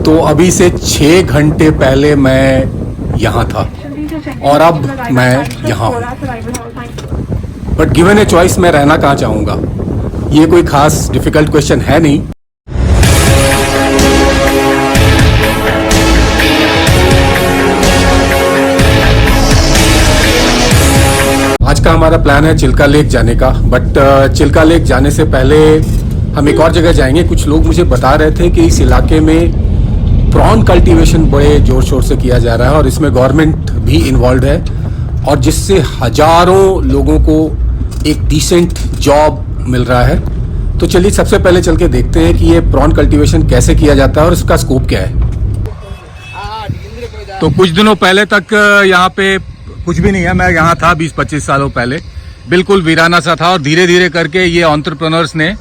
तो अभी से 6 घंटे पहले मैं यहाँ था और अब मैं यहाँ हूँ। बट गिवन ए चॉइस मैं रहना कहाँ चाहूँगा, ये कोई खास डिफिकल्ट क्वेश्चन है नहीं। आज का हमारा प्लान है चिल्का लेक जाने का, बट चिल्का लेक जाने से पहले हम एक और जगह जाएंगे। कुछ लोग मुझे बता रहे थे कि इस इलाके में प्रॉन कल्टीवेशन बड़े जोर शोर से किया जा रहा है और इसमें गवर्नमेंट भी इन्वॉल्व है, और जिससे हजारों लोगों को एक डिसेंट जॉब मिल रहा है। तो चलिए सबसे पहले चल के देखते हैं कि ये प्रॉन कल्टीवेशन कैसे किया जाता है और इसका स्कोप क्या है। तो कुछ दिनों पहले तक यहाँ पे कुछ भी नहीं है। मैं यहाँ था 20-25 सालों पहले, बिल्कुल वीराना सा था, और धीरे धीरे करके ये एंटरप्रेन्योर्स ने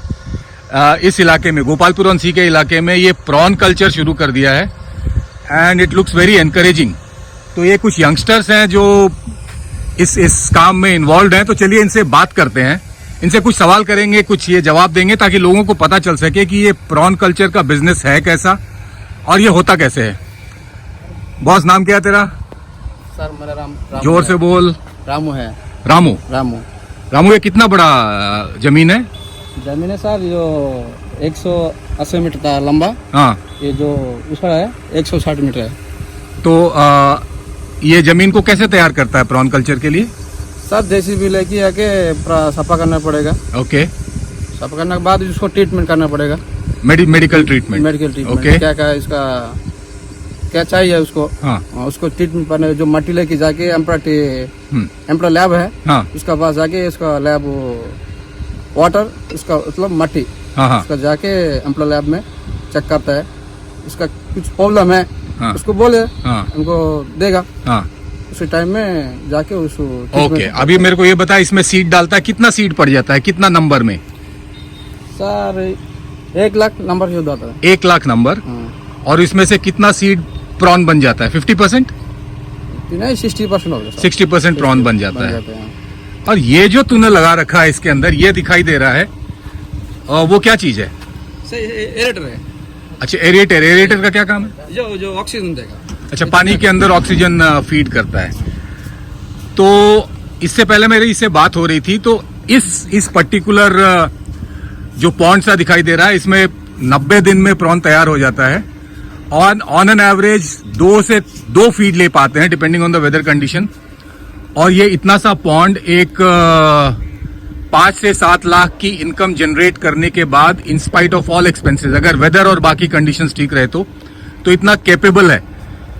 इस इलाके में, गोपालपुर अंसी के इलाके में, ये प्रॉन कल्चर शुरू कर दिया है and it looks very encouraging. तो ये कुछ यंगस्टर्स हैं जो इस काम में इन्वॉल्व हैं। तो चलिए इनसे बात करते हैं, इनसे कुछ सवाल करेंगे, कुछ ये जवाब देंगे ताकि लोगों को पता चल सके कि ये प्रॉन कल्चर का बिजनेस है कैसा और ये होता कैसे है। बॉस, नाम क्या है तेरा? सर मेरा रामू जोर से बोल। रामू है। रामू? रामू, ये कितना बड़ा जमीन है? जमीन है सर जो 180 मीटर का लंबा। हाँ। ये जो उसका है 160 मीटर है। तो ये जमीन को कैसे तैयार करता है प्रॉन कल्चर के लिए? सर जेसीबी लेके आके सफा करना पड़ेगा। ओके। सफा करने के बाद उसको ट्रीटमेंट करना पड़ेगा। Medical treatment. ओके। क्या क्या इसका क्या चाहिए उसको? हाँ। उसको ट्रीटमेंट करने जो मट्टी लेके जाके एम्प्रा लैब है। हाँ। उसका पास जाके इसका लैब वाटर, उसका मतलब मट्टी, हाँ। उसका जाके एम्प्रा लैब में चेक करता है। उसका कुछ प्रॉब्लम है। हाँ। उसको बोले। हाँ। उनको देगा। हाँ। उसी टाइम में जाके उसको। ओके। अभी मेरे को ये बता, इसमें सीड डालता है, कितना सीड पड़ जाता है, कितना नंबर में? सर 1 लाख नंबर जो आता है। 1 लाख नंबर। हाँ। और इसमें से कितना सीड प्रॉन बन जाता है? 50%? नहीं, 60% होगा। 60% प्रॉन बन जाता है। और ये जो तूने लगा रखा है इसके अंदर, ये दिखाई दे रहा है, वो क्या चीज है? एरेटर है। अच्छा, एरेटर। एरेटर का क्या काम है? जो ऑक्सीजन देगा। अच्छा, पानी के अंदर ऑक्सीजन फीड करता है। तो इससे पहले मेरी इससे बात हो रही थी, तो इस पर्टिकुलर जो पॉन्ड सा दिखाई दे रहा है, इसमें 90 दिन में प्रॉन तैयार हो जाता है। ऑन एन एवरेज 2 फीड ले पाते हैं depending on the weather condition. और ये इतना सा पॉन्ड एक 5 से 7 लाख की इनकम जनरेट करने के बाद, in spite of all expenses, अगर वेदर और बाकी कंडीशंस ठीक रहे तो इतना कैपेबल है।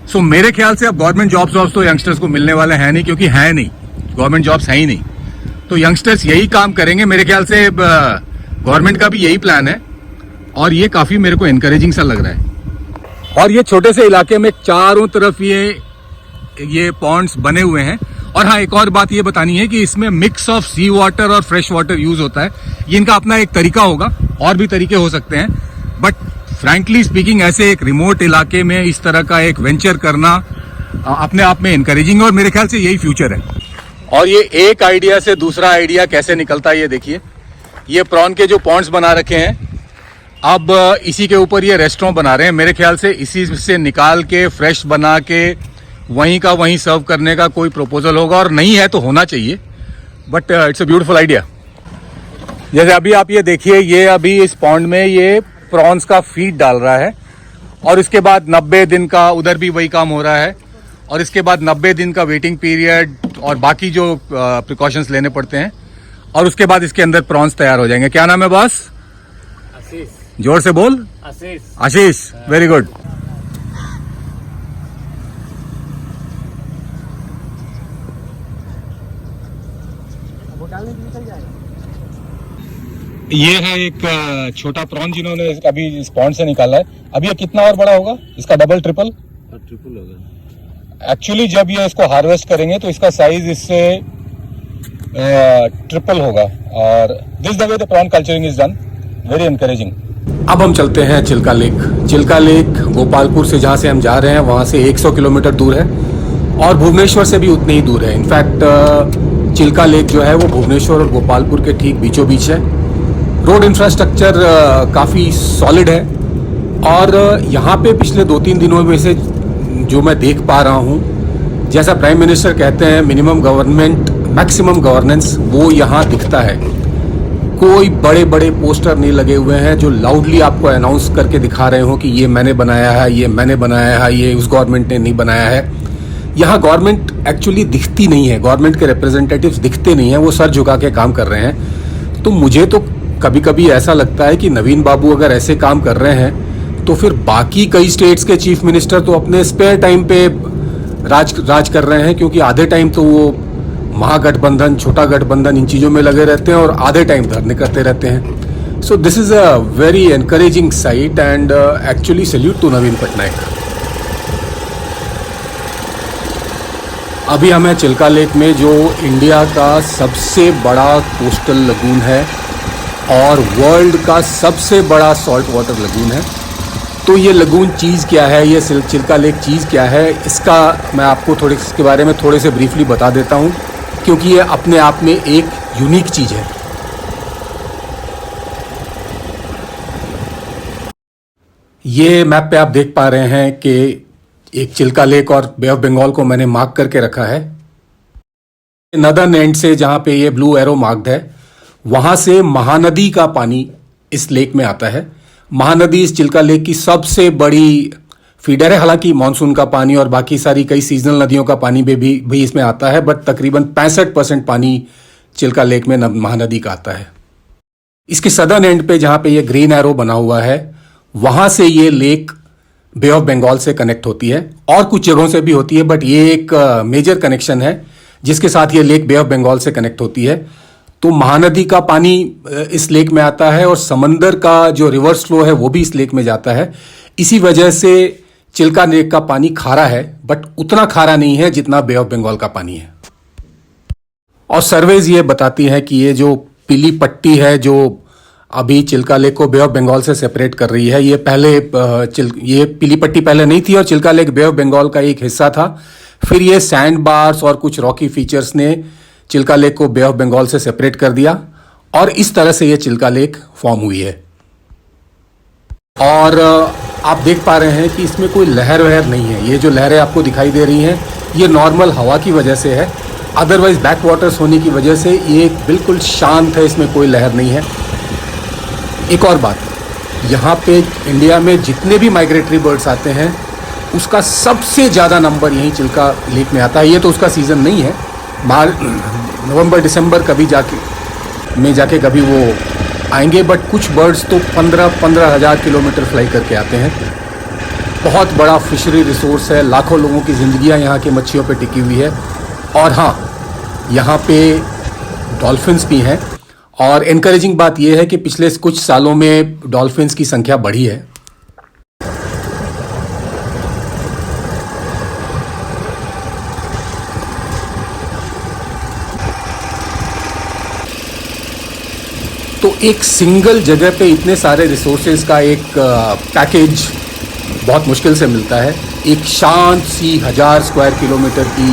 सो मेरे ख्याल से अब गवर्नमेंट जॉब्स तो यंगस्टर्स को मिलने वाले हैं नहीं, क्योंकि है नहीं, गवर्नमेंट जॉब्स है ही नहीं। तो यंगस्टर्स यही काम करेंगे मेरे ख्याल से। गवर्नमेंट का भी यही प्लान है और ये काफी मेरे को एनकरेजिंग सा लग रहा है। और ये छोटे से इलाके में चारों तरफ ये पॉन्ड्स बने हुए हैं। और हाँ, एक और बात ये बतानी है कि इसमें मिक्स ऑफ सी वाटर और फ्रेश वाटर यूज होता है। ये इनका अपना एक तरीका होगा, और भी तरीके हो सकते हैं, बट फ्रैंकली स्पीकिंग ऐसे एक रिमोट इलाके में इस तरह का एक वेंचर करना अपने आप में एनकरेजिंग है और मेरे ख्याल से यही फ्यूचर है। और ये एक आइडिया से दूसरा आइडिया कैसे निकलता है ये देखिए। ये प्रॉन के जो पॉन्ड्स बना रखे हैं, अब इसी के ऊपर ये रेस्टोरेंट बना रहे हैं। मेरे ख्याल से इसी से निकाल के फ्रेश बना के वहीं का वहीं सर्व करने का कोई प्रपोजल होगा, और नहीं है तो होना चाहिए, but it's a beautiful idea. जैसे अभी आप ये देखिए, ये अभी इस पॉन्ड में ये प्रॉन्स का फीड डाल रहा है, और इसके बाद 90 दिन का उधर भी वही काम हो रहा है, और इसके बाद 90 दिन का वेटिंग पीरियड और बाकी जो प्रिकॉशंस लेने पड़ते हैं, और उसके बाद इसके अंदर प्रॉन्स तैयार हो जाएंगे। क्या नाम है बॉस? आशीष। जोर से बोल। आशीष। Very good. ये है एक छोटा प्रॉन जिन्होंने अभी इस पॉन्ड से निकाला है। अभी ये कितना और बड़ा होगा? इसका डबल ट्रिपल होगा। एक्चुअली जब ये इसको हार्वेस्ट करेंगे तो इसका साइज इससे ट्रिपल होगा। और this the way the prawn culturing is done, very encouraging. अब हम चलते हैं चिल्का लेक। चिल्का लेक गोपालपुर से जहाँ से हम जा रहे हैं वहाँ से 100 किलोमीटर दूर है, और भुवनेश्वर से भी उतनी ही दूर है। इनफैक्ट चिल्का लेक जो है वो भुवनेश्वर और गोपालपुर के ठीक बीचों बीच है। रोड इंफ्रास्ट्रक्चर काफ़ी सॉलिड है, और यहाँ पे पिछले 2-3 दिनों में से जो मैं देख पा रहा हूँ, जैसा प्राइम मिनिस्टर कहते हैं मिनिमम गवर्नमेंट मैक्सिमम गवर्नेंस, वो यहाँ दिखता है। कोई बड़े बड़े पोस्टर नहीं लगे हुए हैं जो लाउडली आपको अनाउंस करके दिखा रहे हो कि ये मैंने बनाया है, ये मैंने बनाया है, ये उस गवर्नमेंट ने नहीं बनाया है। यहाँ गवर्नमेंट एक्चुअली दिखती नहीं है, गवर्नमेंट के रिप्रेजेंटेटिव्स दिखते नहीं हैं, वो सर झुका के काम कर रहे हैं। तो मुझे तो कभी कभी ऐसा लगता है कि नवीन बाबू अगर ऐसे काम कर रहे हैं तो फिर बाकी कई स्टेट्स के चीफ मिनिस्टर तो अपने स्पेयर टाइम पे राज कर रहे हैं, क्योंकि आधे टाइम तो वो महागठबंधन, छोटा गठबंधन, इन चीज़ों में लगे रहते हैं और आधे टाइम धरने करते रहते हैं। So this is a very encouraging sight and actually salute to Naveen Patnaik. अभी हम हैं चिल्का लेक में, जो इंडिया का सबसे बड़ा कोस्टल लगून है और वर्ल्ड का सबसे बड़ा सॉल्ट वाटर लगून है। तो ये लगून चीज़ क्या है, ये चिल्का लेक चीज़ क्या है, इसका मैं आपको थोड़े इसके बारे में थोड़े से ब्रीफली बता देता हूँ, क्योंकि ये अपने आप में एक यूनिक चीज़ है। ये मैप पे आप देख पा रहे हैं कि एक चिल्का लेक और बे ऑफ बंगाल को मैंने मार्क करके रखा है। नदर्न एंड से जहाँ पे ये ब्लू एरो मार्क्ड है, वहाँ से महानदी का पानी इस लेक में आता है। महानदी इस चिल्का लेक की सबसे बड़ी फीडर है। हालांकि मानसून का पानी और बाकी सारी कई सीजनल नदियों का पानी भी इसमें आता है, बट तकरीबन 65% पानी चिल्का लेक में महानदी का आता है। इसके सदर्न एंड पे जहाँ पे ये ग्रीन एरो बना हुआ है, वहाँ से ये लेक बे ऑफ बंगाल से कनेक्ट होती है, और कुछ जगहों से भी होती है, बट ये एक मेजर कनेक्शन है जिसके साथ ये लेक बे ऑफ बंगाल से कनेक्ट होती है। तो महानदी का पानी इस लेक में आता है और समंदर का जो रिवर्स फ्लो है वो भी इस लेक में जाता है। इसी वजह से चिल्का लेक का पानी खारा है, बट उतना खारा नहीं है जितना बे ऑफ बंगाल का पानी है। और सर्वेज ये बताती है कि ये जो पीली पट्टी है जो अभी चिल्का लेक को बे ऑफ बंगाल से सेपरेट कर रही है, ये पीली पट्टी पहले नहीं थी और Chilka lake bay of Bengal का एक हिस्सा था। फिर ये सैंड बार्स और कुछ रॉकी फीचर्स ने चिल्का लेक को बे ऑफ बंगाल से सेपरेट कर दिया, और इस तरह से ये चिल्का लेक फॉर्म हुई है। और आप देख पा रहे हैं कि इसमें कोई लहर वहर नहीं है। ये जो लहरें आपको दिखाई दे रही हैं, ये नॉर्मल हवा की वजह से है, अदरवाइज बैक वाटर्स होने की वजह से ये बिल्कुल शांत है, इसमें कोई लहर नहीं है। एक और बात, यहाँ पे इंडिया में जितने भी माइग्रेटरी बर्ड्स आते हैं उसका सबसे ज़्यादा नंबर यहीं चिल्का लेक में आता है। ये तो उसका सीज़न नहीं है, नवंबर दिसंबर कभी जाके कभी वो आएंगे, बट कुछ बर्ड्स तो 15 हज़ार किलोमीटर फ्लाई करके आते हैं। बहुत बड़ा फिशरी रिसोर्स है, लाखों लोगों की ज़िंदगियाँ यहाँ के मच्छियों पे टिकी हुई है। और हाँ, यहाँ पे डॉल्फिन्स भी हैं, और एनकरेजिंग बात यह है कि पिछले कुछ सालों में डॉल्फिन्स की संख्या बढ़ी है। तो एक सिंगल जगह पे इतने सारे रिसोर्सेज का एक पैकेज बहुत मुश्किल से मिलता है। एक शांत सी 1000 स्क्वायर किलोमीटर की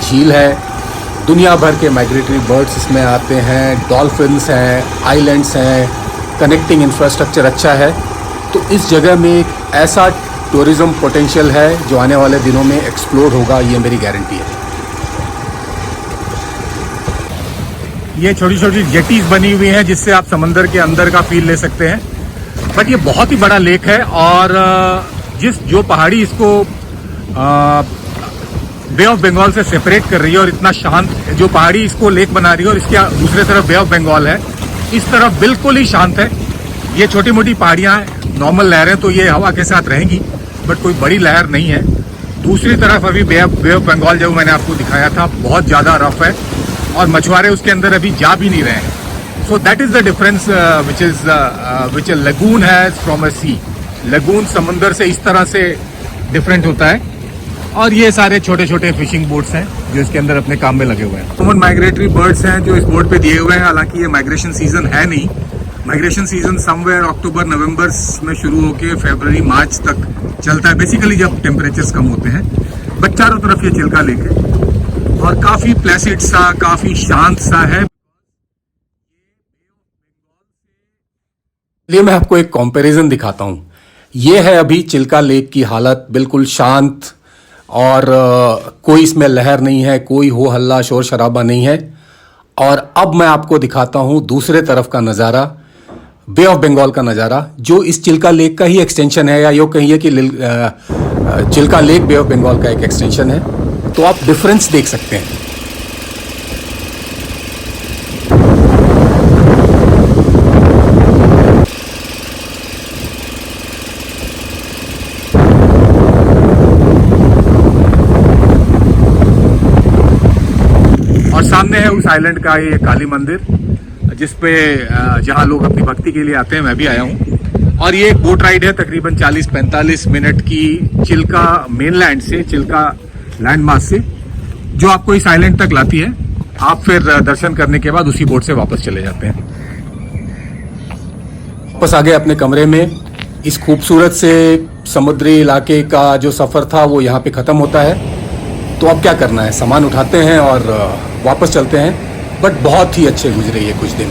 झील है, दुनिया भर के माइग्रेटरी बर्ड्स इसमें आते हैं, डॉल्फिन्स हैं, आइलैंड्स हैं, कनेक्टिंग इंफ्रास्ट्रक्चर अच्छा है। तो इस जगह में एक ऐसा टूरिज़्म पोटेंशियल है जो आने वाले दिनों में एक्सप्लोर होगा, ये मेरी गारंटी है। ये छोटी छोटी जेटीज बनी हुई हैं जिससे आप समंदर के अंदर का फील ले सकते हैं, बट ये बहुत ही बड़ा लेक है। और जो पहाड़ी इसको बे ऑफ बंगाल से सेपरेट कर रही है, और इतना शांत जो पहाड़ी इसको लेक बना रही है, और इसके दूसरे तरफ बे ऑफ बंगाल है, इस तरफ बिल्कुल ही शांत है। ये छोटी मोटी पहाड़ियाँ नॉर्मल लहरें तो ये हवा के साथ रहेंगी, बट कोई बड़ी लहर नहीं है। दूसरी तरफ अभी बे ऑफ बंगाल जो मैंने आपको दिखाया था बहुत ज़्यादा रफ है, और मछुआरे उसके अंदर अभी जा भी नहीं रहे हैं। So that is the difference which lagoon has from a sea. Lagoon समंदर से इस तरह से डिफरेंट होता है, और ये सारे छोटे छोटे फिशिंग बोट्स हैं जो इसके अंदर अपने काम में लगे हुए हैं। कॉमन माइग्रेटरी बर्ड्स हैं जो इस बोर्ड पे दिए हुए हैं। हालांकि ये माइग्रेशन सीजन है नहीं, माइग्रेशन सीजन समवेयर अक्टूबर नवंबर में शुरू होकर फरवरी मार्च तक चलता है, बेसिकली जब टेम्परेचर्स कम होते हैं। बट चारों तरफ ये चिल्का लेक है और काफ़ी प्लेसिड सा, काफ़ी शांत सा है। लिए मैं आपको एक कंपैरिजन दिखाता हूँ। ये है अभी चिल्का लेक की हालत, बिल्कुल शांत और कोई इसमें लहर नहीं है, कोई हो हल्ला शोर शराबा नहीं है। और अब मैं आपको दिखाता हूं दूसरे तरफ का नज़ारा, बे ऑफ बंगाल का नज़ारा, जो इस चिल्का लेक का ही एक्सटेंशन है, या यूँ कहिए कि Chilka lake bay of Bengal का एक एक्सटेंशन है। तो आप डिफरेंस देख सकते हैं। और सामने है उस आइलैंड का ये काली मंदिर, जिसपे जहां लोग अपनी भक्ति के लिए आते हैं, मैं भी आया हूं। और ये एक बोट राइड है तकरीबन 40-45 मिनट की, चिल्का मेनलैंड से, चिल्का लैंडमास से, जो आपको इस आइलैंड तक लाती है। आप फिर दर्शन करने के बाद उसी बोट से वापस चले जाते हैं। वापस आ गए अपने कमरे में। इस खूबसूरत से समुद्री इलाके का जो सफर था वो यहाँ पे खत्म होता है। तो अब क्या करना है, सामान उठाते हैं और वापस चलते हैं। बट बहुत ही अच्छे गुजरे ये कुछ दिन।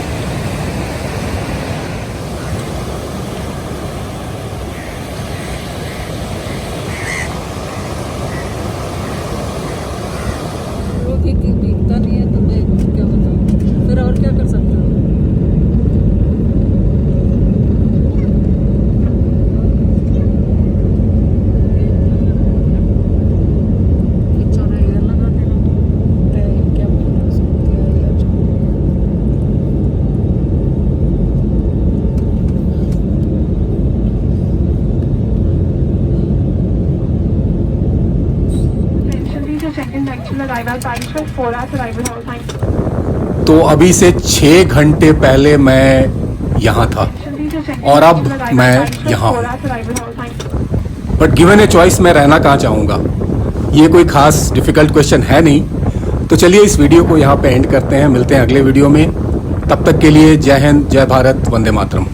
दिखता नहीं है तो मैं क्या बताऊं, फिर और क्या कर सकते हो। तो अभी से 6 घंटे पहले मैं यहाँ था और अब मैं यहाँ हूँ। बट गिवन ए चॉइस मैं रहना कहाँ चाहूँगा, ये कोई खास डिफिकल्ट क्वेश्चन है नहीं। तो चलिए इस वीडियो को यहाँ पे एंड करते हैं, मिलते हैं अगले वीडियो में। तब तक के लिए जय हिंद, जय भारत, वंदे मातरम।